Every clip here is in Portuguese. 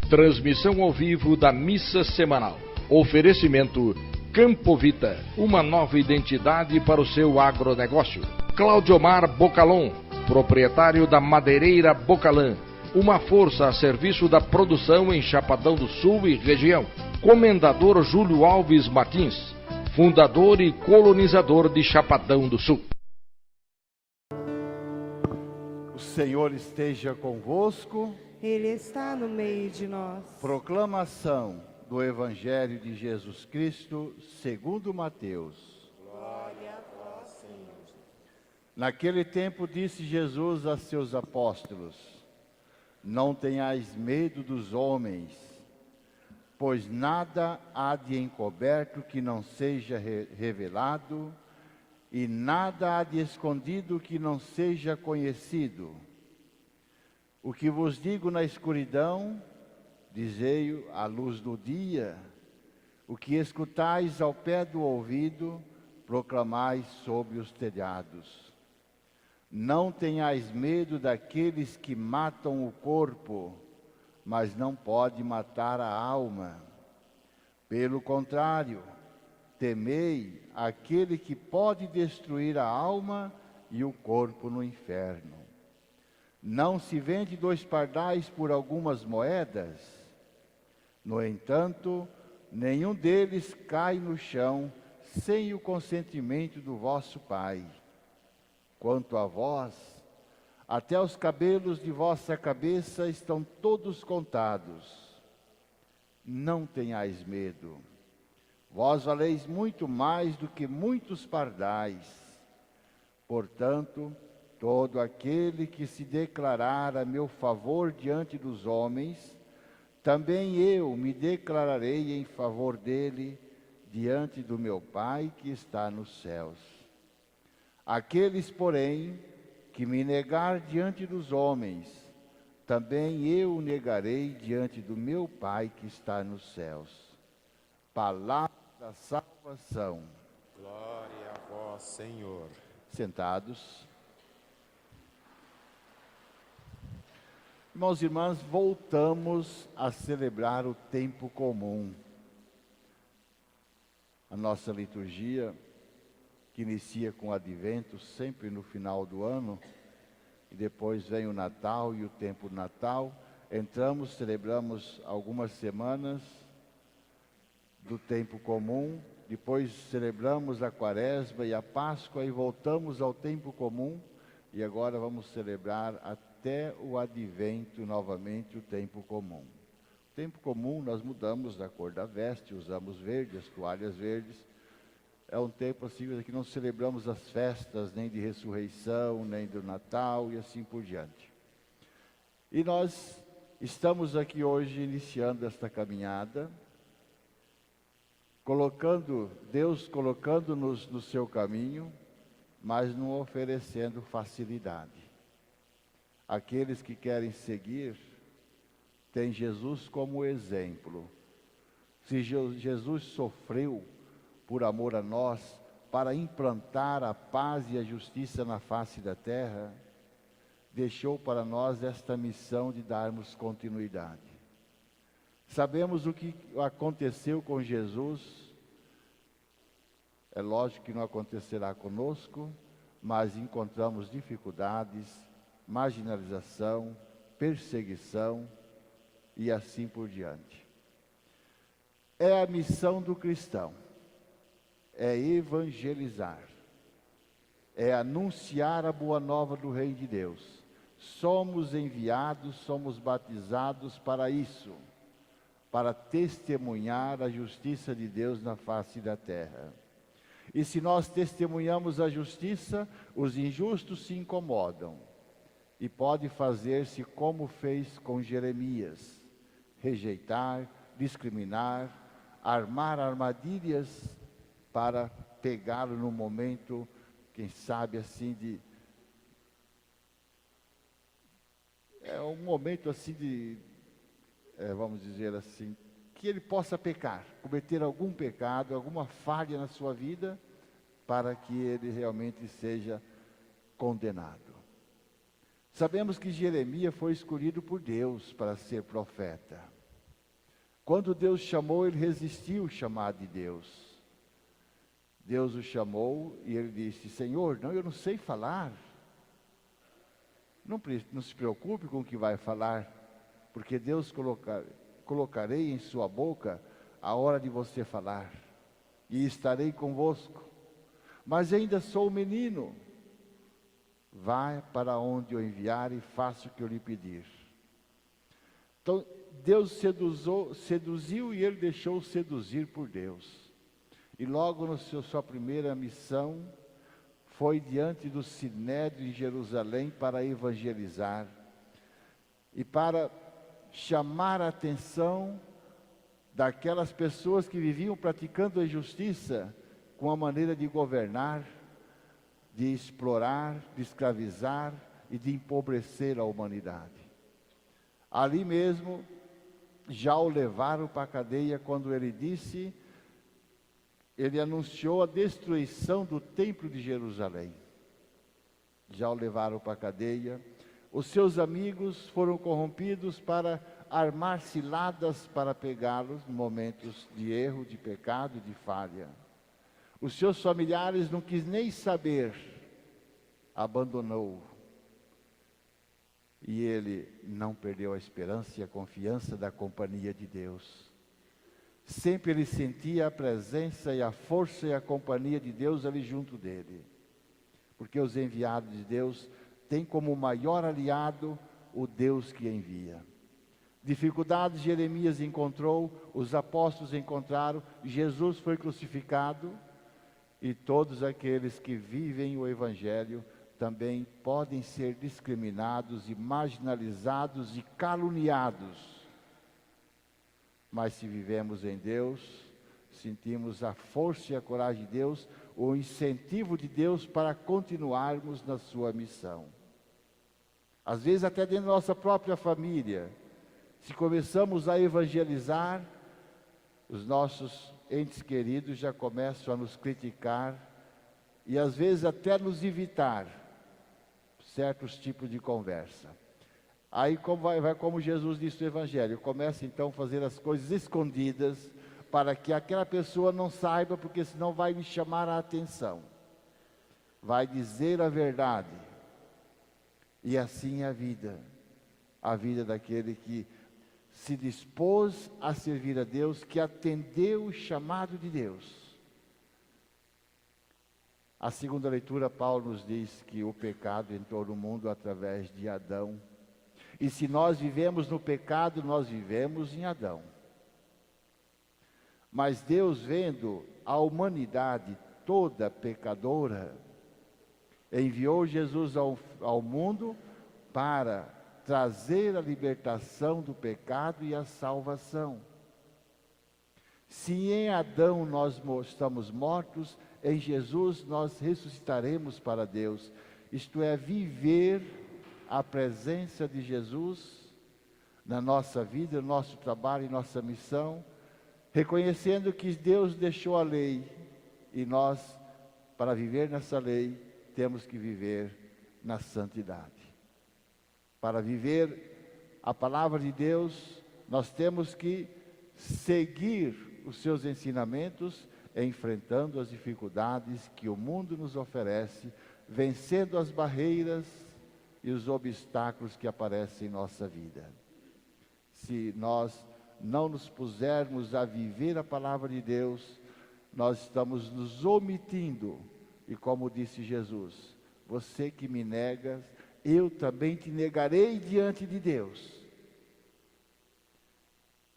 Transmissão ao vivo da missa semanal. Oferecimento Campovita, uma nova identidade para o seu agronegócio. Claudiomar Bocalon, proprietário da Madeireira Bocalã, uma força a serviço da produção em Chapadão do Sul e região. Comendador Júlio Alves Martins, fundador e colonizador de Chapadão do Sul. O Senhor esteja convosco. Ele está no meio de nós. Proclamação do Evangelho de Jesus Cristo segundo Mateus. Glória a vós, Senhor. Naquele tempo disse Jesus a seus apóstolos: não tenhais medo dos homens, pois nada há de encoberto que não seja revelado, e nada há de escondido que não seja conhecido. O que vos digo na escuridão, dizei-o à luz do dia. O que escutais ao pé do ouvido, proclamai sobre os telhados. Não tenhais medo daqueles que matam o corpo, mas não pode matar a alma. Pelo contrário, temei aquele que pode destruir a alma e o corpo no inferno. Não se vende 2 pardais por algumas moedas? No entanto, nenhum deles cai no chão sem o consentimento do vosso Pai. Quanto a vós, até os cabelos de vossa cabeça estão todos contados. Não tenhais medo. Vós valeis muito mais do que muitos pardais. Portanto, todo aquele que se declarar a meu favor diante dos homens, também eu me declararei em favor dele diante do meu Pai que está nos céus. Aqueles, porém, que me negar diante dos homens, também eu o negarei diante do meu Pai que está nos céus. Palavra da salvação. Glória a vós, Senhor. Sentados. Irmãos e irmãs, voltamos a celebrar o tempo comum. A nossa liturgia, que inicia com o Advento, sempre no final do ano, e depois vem o Natal e o tempo do Natal. Entramos, celebramos algumas semanas do tempo comum, depois celebramos a Quaresma e a Páscoa e voltamos ao tempo comum, e agora vamos celebrar até o Advento novamente o tempo comum. O tempo comum nós mudamos da cor da veste, usamos verde, as toalhas verdes. É um tempo assim que não celebramos as festas nem de ressurreição, nem do Natal e assim por diante. E nós estamos aqui hoje iniciando esta caminhada, Deus colocando-nos no seu caminho, mas não oferecendo facilidade. Aqueles que querem seguir, têm Jesus como exemplo. Se Jesus sofreu por amor a nós, para implantar a paz e a justiça na face da terra, deixou para nós esta missão de darmos continuidade. Sabemos o que aconteceu com Jesus. É lógico que não acontecerá conosco, mas encontramos dificuldades, marginalização, perseguição e assim por diante. É a missão do cristão, é evangelizar, é anunciar a boa nova do Reino de Deus. Somos enviados, somos batizados para isso, para testemunhar a justiça de Deus na face da terra. E se nós testemunhamos a justiça, os injustos se incomodam. E pode fazer-se como fez com Jeremias: rejeitar, discriminar, armar armadilhas para pegá-lo no momento, quem sabe assim é um momento assim vamos dizer assim, que ele possa pecar, cometer algum pecado, alguma falha na sua vida, para que ele realmente seja condenado. Sabemos que Jeremias foi escolhido por Deus para ser profeta. Quando Deus chamou, ele resistiu ao chamado de Deus. Deus o chamou e ele disse: Senhor, não, eu não sei falar. Não se preocupe com o que vai falar, porque Deus colocarei em sua boca a hora de você falar, e estarei convosco. Mas ainda sou menino. Vá para onde eu enviar e faça o que eu lhe pedir. Então, Deus seduziu e ele deixou seduzir por Deus. E logo na sua primeira missão, foi diante do Sinédrio em Jerusalém para evangelizar e para chamar a atenção daquelas pessoas que viviam praticando a injustiça com a maneira de governar, de explorar, de escravizar e de empobrecer a humanidade. Ali mesmo, já o levaram para a cadeia quando ele anunciou a destruição do templo de Jerusalém. Já o levaram para a cadeia. Os seus amigos foram corrompidos para armar ciladas para pegá-los em momentos de erro, de pecado, de falha. Os seus familiares não quis nem saber, abandonou. E ele não perdeu a esperança e a confiança da companhia de Deus. Sempre ele sentia a presença e a força e a companhia de Deus ali junto dele. Porque os enviados de Deus têm como maior aliado o Deus que envia. Dificuldades Jeremias encontrou, os apóstolos encontraram, Jesus foi crucificado, e todos aqueles que vivem o Evangelho também podem ser discriminados e marginalizados e caluniados. Mas se vivemos em Deus, sentimos a força e a coragem de Deus, o incentivo de Deus para continuarmos na sua missão. Às vezes até dentro da nossa própria família, se começamos a evangelizar, os nossos entes queridos já começam a nos criticar e às vezes até nos evitar certos tipos de conversa. Aí como Jesus disse no Evangelho, começa então a fazer as coisas escondidas para que aquela pessoa não saiba, porque senão vai me chamar a atenção. Vai dizer a verdade. E assim é a vida daquele que se dispôs a servir a Deus, que atendeu o chamado de Deus. A segunda leitura, Paulo nos diz que o pecado entrou no mundo através de Adão. E se nós vivemos no pecado, nós vivemos em Adão. Mas Deus, vendo a humanidade toda pecadora, enviou Jesus ao mundo para trazer a libertação do pecado e a salvação. Se em Adão nós estamos mortos, em Jesus nós ressuscitaremos para Deus. Isto é, viver a presença de Jesus na nossa vida, no nosso trabalho e nossa missão, reconhecendo que Deus deixou a lei e nós, para viver nessa lei, temos que viver na santidade. Para viver a palavra de Deus, nós temos que seguir os seus ensinamentos, enfrentando as dificuldades que o mundo nos oferece, vencendo as barreiras e os obstáculos que aparecem em nossa vida. Se nós não nos pusermos a viver a palavra de Deus, nós estamos nos omitindo. E como disse Jesus, você que me negas, eu também te negarei diante de Deus,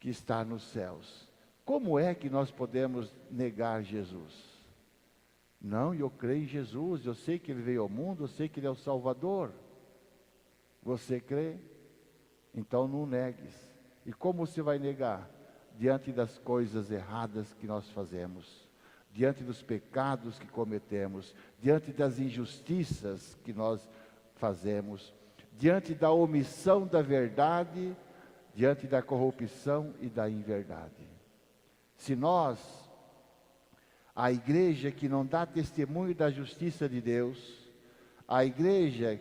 que está nos céus. Como é que nós podemos negar Jesus? Não, eu creio em Jesus, eu sei que Ele veio ao mundo, eu sei que Ele é o Salvador. Você crê? Então não negues. E como você vai negar? Diante das coisas erradas que nós fazemos, diante dos pecados que cometemos, diante das injustiças que nós fazemos, diante da omissão da verdade, diante da corrupção e da inverdade. Se nós, a igreja que não dá testemunho da justiça de Deus, a igreja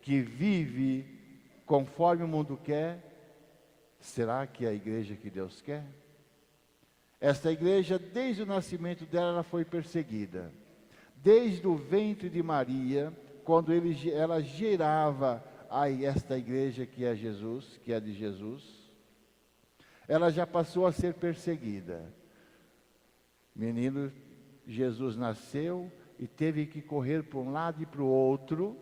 que vive conforme o mundo quer, Será que é a igreja que Deus quer? Esta igreja, desde o nascimento dela, ela foi perseguida. Desde o ventre de Maria, quando ela gerava esta igreja que é Jesus, que é de Jesus, ela já passou a ser perseguida. Menino, Jesus nasceu e teve que correr para um lado e para o outro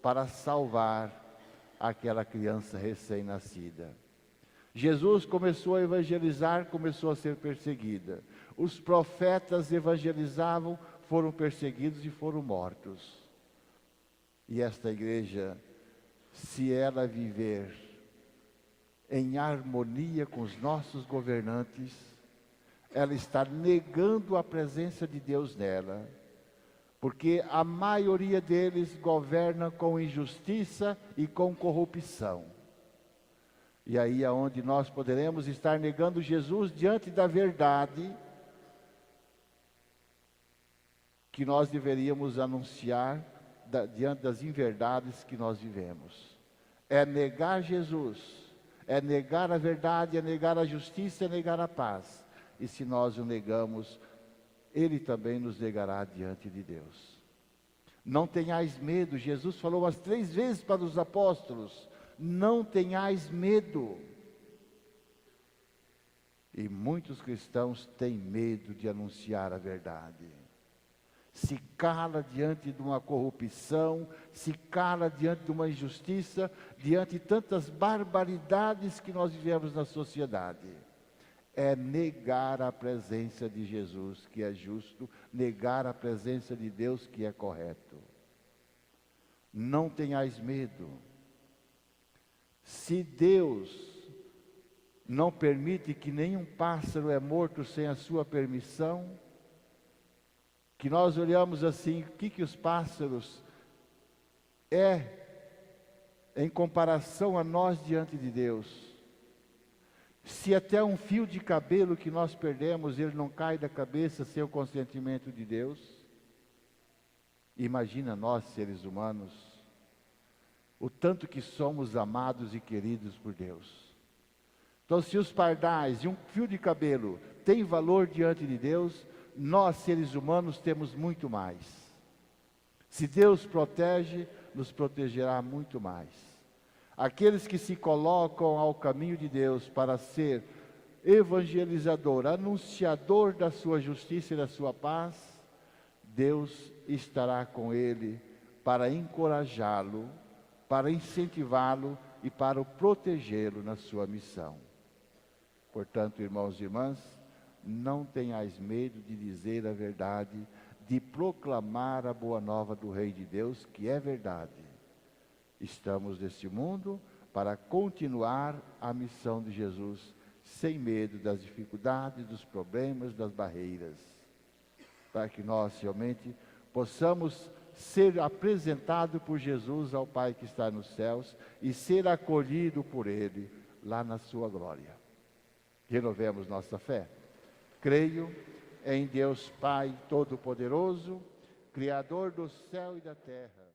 para salvar aquela criança recém-nascida. Jesus começou a evangelizar, começou a ser perseguida. Os profetas evangelizavam, foram perseguidos e foram mortos. E esta igreja, se ela viver em harmonia com os nossos governantes, ela está negando a presença de Deus nela, porque a maioria deles governa com injustiça e com corrupção. E aí é onde nós poderemos estar negando Jesus diante da verdade que nós deveríamos anunciar diante das inverdades que nós vivemos. É negar Jesus, é negar a verdade, é negar a justiça, é negar a paz. E se nós o negamos, Ele também nos negará diante de Deus. Não tenhais medo, Jesus falou umas 3 vezes para os apóstolos, não tenhais medo. E muitos cristãos têm medo de anunciar a verdade. Se cala diante de uma corrupção, se cala diante de uma injustiça, diante de tantas barbaridades que nós vivemos na sociedade. É negar a presença de Jesus, que é justo, negar a presença de Deus, que é correto. Não tenhais medo. Se Deus não permite que nenhum pássaro é morto sem a sua permissão, que nós olhamos assim, o que os pássaros em comparação a nós diante de Deus? Se até um fio de cabelo que nós perdemos, ele não cai da cabeça sem o consentimento de Deus, imagina nós, seres humanos, o tanto que somos amados e queridos por Deus. Então, se os pardais e um fio de cabelo têm valor diante de Deus, nós, seres humanos, temos muito mais. Se Deus protege, nos protegerá muito mais. Aqueles que se colocam ao caminho de Deus para ser evangelizador, anunciador da sua justiça e da sua paz, Deus estará com ele para encorajá-lo, para incentivá-lo e para protegê-lo na sua missão. Portanto, irmãos e irmãs, não tenhais medo de dizer a verdade, de proclamar a boa nova do Rei de Deus, que é verdade. Estamos neste mundo para continuar a missão de Jesus, sem medo das dificuldades, dos problemas, das barreiras, para que nós realmente possamos ser apresentados por Jesus ao Pai que está nos céus e ser acolhido por Ele lá na sua glória. Renovemos nossa fé. Creio em Deus Pai Todo-Poderoso, Criador do céu e da terra.